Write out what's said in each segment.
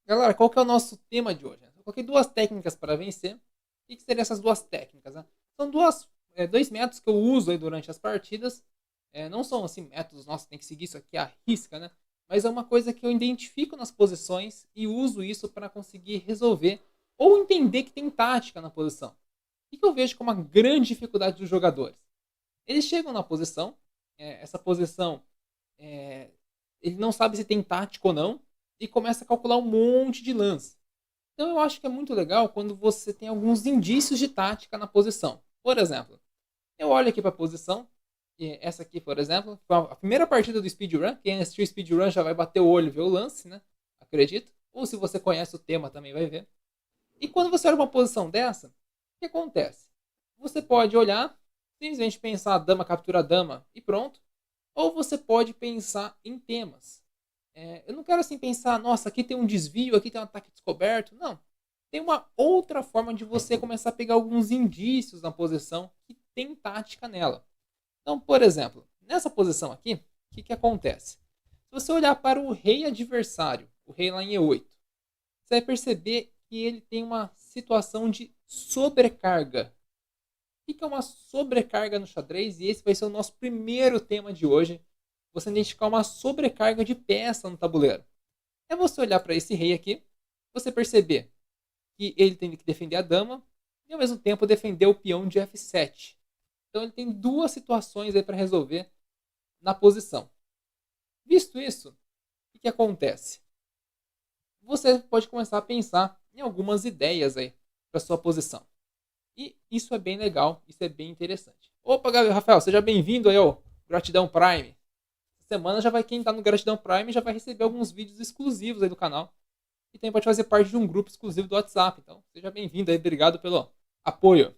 Galera, qual que é o nosso tema de hoje? Eu coloquei duas técnicas para vencer. O que seriam essas duas técnicas? Né? São dois métodos que eu uso aí durante as partidas. Não são assim métodos, nossa, tem que seguir isso aqui à risca, né? Mas é uma coisa que eu identifico nas posições e uso isso para conseguir resolver ou entender que tem tática na posição. O que eu vejo como uma grande dificuldade dos jogadores? Eles chegam na posição, essa posição é, ele não sabe se tem tática ou não e começa a calcular um monte de lance. Então eu acho que é muito legal quando você tem alguns indícios de tática na posição. Por exemplo, eu olho aqui para a posição, e essa aqui, por exemplo, foi a primeira partida do speedrun. Quem assistiu o speedrun já vai bater o olho e ver o lance, né? Acredito. Ou se você conhece o tema também vai ver. E quando você olha uma posição dessa, o que acontece? Você pode olhar, simplesmente pensar dama captura dama e pronto. Ou você pode pensar em temas. Eu não quero assim pensar, nossa, aqui tem um desvio, aqui tem um ataque descoberto. Não. Tem uma outra forma de você começar a pegar alguns indícios na posição que tem tática nela. Então, por exemplo, nessa posição aqui, o que acontece? Se você olhar para o rei adversário, o rei lá em E8, você vai perceber que ele tem uma situação de sobrecarga. O que é uma sobrecarga no xadrez? E esse vai ser o nosso primeiro tema de hoje. Você identificar uma sobrecarga de peça no tabuleiro. É você olhar para esse rei aqui, você perceber que ele tem que defender a dama e ao mesmo tempo defender o peão de F7. Então ele tem duas situações aí para resolver na posição. Visto isso, o que acontece? Você pode começar a pensar em algumas ideias aí para sua posição. E isso é bem legal, isso é bem interessante. Opa, Gabriel, Rafael, seja bem-vindo aí ao Gratidão Prime. Essa semana já vai, quem está no Gratidão Prime já vai receber alguns vídeos exclusivos aí do canal. E também pode fazer parte de um grupo exclusivo do WhatsApp. Então, seja bem-vindo aí, obrigado pelo apoio.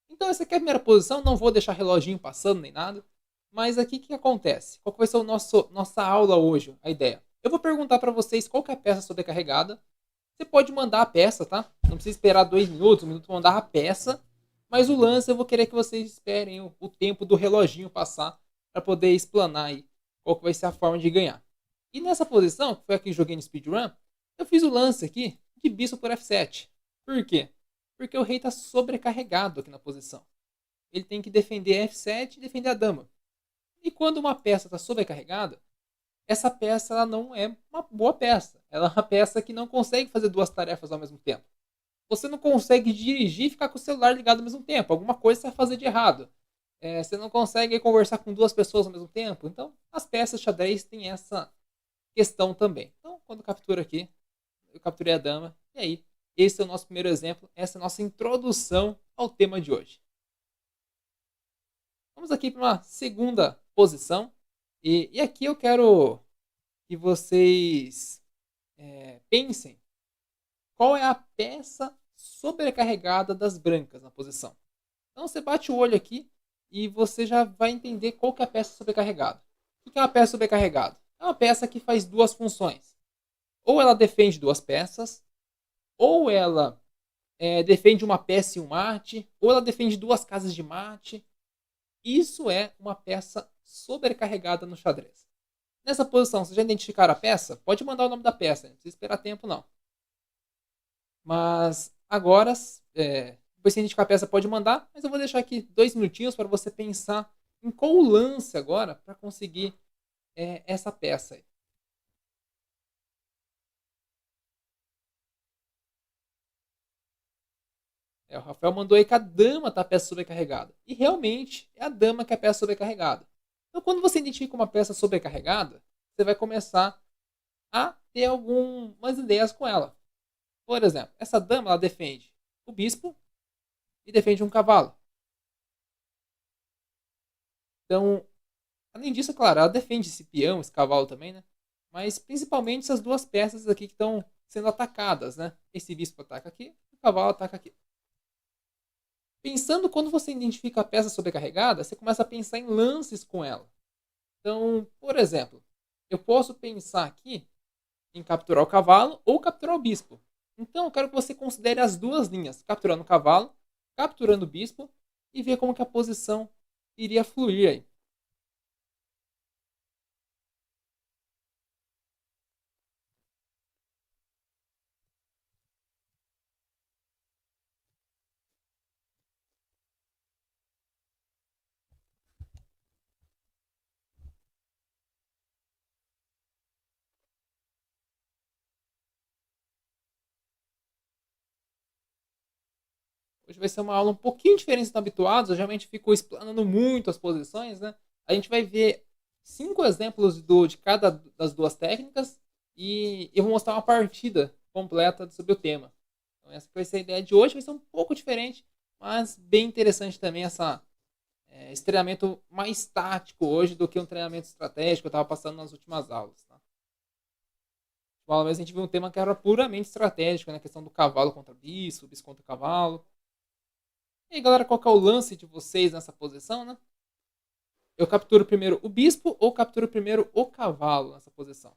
Então, essa aqui é a primeira posição, não vou deixar reloginho passando nem nada. Mas aqui o que acontece? Qual que vai ser nossa aula hoje, a ideia? Eu vou perguntar para vocês qual que é a peça sobrecarregada. Você pode mandar a peça, tá? Não precisa esperar 2 minutos, 1 minuto para mandar a peça. Mas o lance eu vou querer que vocês esperem o tempo do reloginho passar para poder explanar aí qual que vai ser a forma de ganhar. E nessa posição, que foi a que eu joguei no speedrun, eu fiz o lance aqui de bispo por F7. Por quê? Porque o rei está sobrecarregado aqui na posição. Ele tem que defender F7 e defender a dama. E quando uma peça está sobrecarregada, essa peça ela não é uma boa peça. Ela é uma peça que não consegue fazer duas tarefas ao mesmo tempo. Você não consegue dirigir e ficar com o celular ligado ao mesmo tempo. Alguma coisa você vai fazer de errado. Você não consegue conversar com duas pessoas ao mesmo tempo. Então, as peças xadrez têm essa questão também. Então, quando captura aqui, eu capturei a dama. E aí, esse é o nosso primeiro exemplo. Essa é a nossa introdução ao tema de hoje. Vamos aqui para uma segunda posição. E aqui eu quero que vocês pensem qual é a peça sobrecarregada das brancas na posição. Então você bate o olho aqui e você já vai entender qual que é a peça sobrecarregada. O que é uma peça sobrecarregada? É uma peça que faz duas funções. Ou ela defende duas peças, ou ela defende uma peça e um mate, ou ela defende duas casas de mate. Isso é uma peça sobrecarregada no xadrez. Nessa posição, vocês já identificaram a peça? Pode mandar o nome da peça, não precisa esperar tempo não. Mas agora, depois que identificar a peça, pode mandar, mas eu vou deixar aqui 2 minutinhos para você pensar em qual lance agora para conseguir essa peça aí. O Rafael mandou aí que a dama está a peça sobrecarregada. E realmente é a dama que é a peça sobrecarregada. Então, quando você identifica uma peça sobrecarregada, você vai começar a ter algumas ideias com ela. Por exemplo, essa dama ela defende o bispo e defende um cavalo. Então, além disso, é claro, ela defende esse peão, esse cavalo também, né? Mas principalmente essas duas peças aqui que estão sendo atacadas, né? Esse bispo ataca aqui, o cavalo ataca aqui. Pensando quando você identifica a peça sobrecarregada, você começa a pensar em lances com ela. Então, por exemplo, eu posso pensar aqui em capturar o cavalo ou capturar o bispo. Então, eu quero que você considere as duas linhas, capturando o cavalo, capturando o bispo e ver como que a posição iria fluir aí. Hoje vai ser uma aula um pouquinho diferente do que estão habituados. Eu geralmente fico explanando muito as posições, né? A gente vai ver 5 exemplos de cada das duas técnicas e eu vou mostrar uma partida completa sobre o tema. Então essa vai ser a ideia de hoje. Vai ser um pouco diferente, mas bem interessante também esse treinamento mais tático hoje do que um treinamento estratégico que eu estava passando nas últimas aulas. Tá? Uma vez a gente viu um tema que era puramente estratégico, né? A questão do cavalo contra bispo, bispo contra cavalo. E aí, galera, qual que é o lance de vocês nessa posição, né? Eu capturo primeiro o bispo ou capturo primeiro o cavalo nessa posição?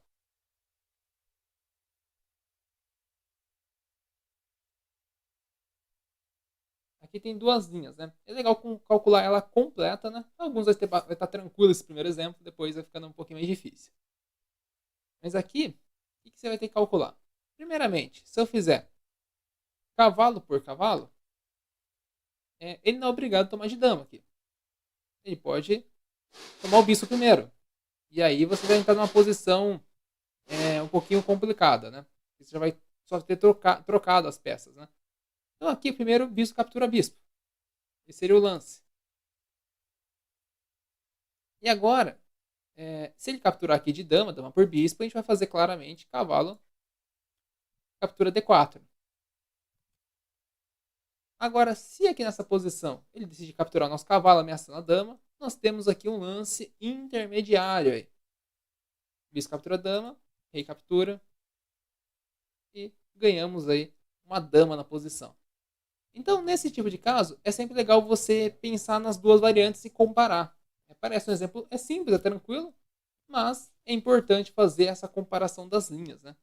Aqui tem duas linhas, né? É legal calcular ela completa, né? Alguns vai estar tranquilo esse primeiro exemplo, depois vai ficando um pouquinho mais difícil. Mas aqui, o que você vai ter que calcular? Primeiramente, se eu fizer cavalo por cavalo, ele não é obrigado a tomar de dama aqui. Ele pode tomar o bispo primeiro. E aí você vai entrar numa posição um pouquinho complicada, né? Você já vai só ter trocado as peças, né? Então aqui primeiro bispo captura bispo. Esse seria o lance. E agora, se ele capturar aqui de dama, dama por bispo, a gente vai fazer claramente cavalo captura D4. Agora, se aqui nessa posição ele decide capturar o nosso cavalo ameaçando a dama, nós temos aqui um lance intermediário. Aí. Bispo captura dama, rei captura e ganhamos aí uma dama na posição. Então, nesse tipo de caso, é sempre legal você pensar nas duas variantes e comparar. Parece um exemplo, é simples, é tranquilo, mas é importante fazer essa comparação das linhas, né?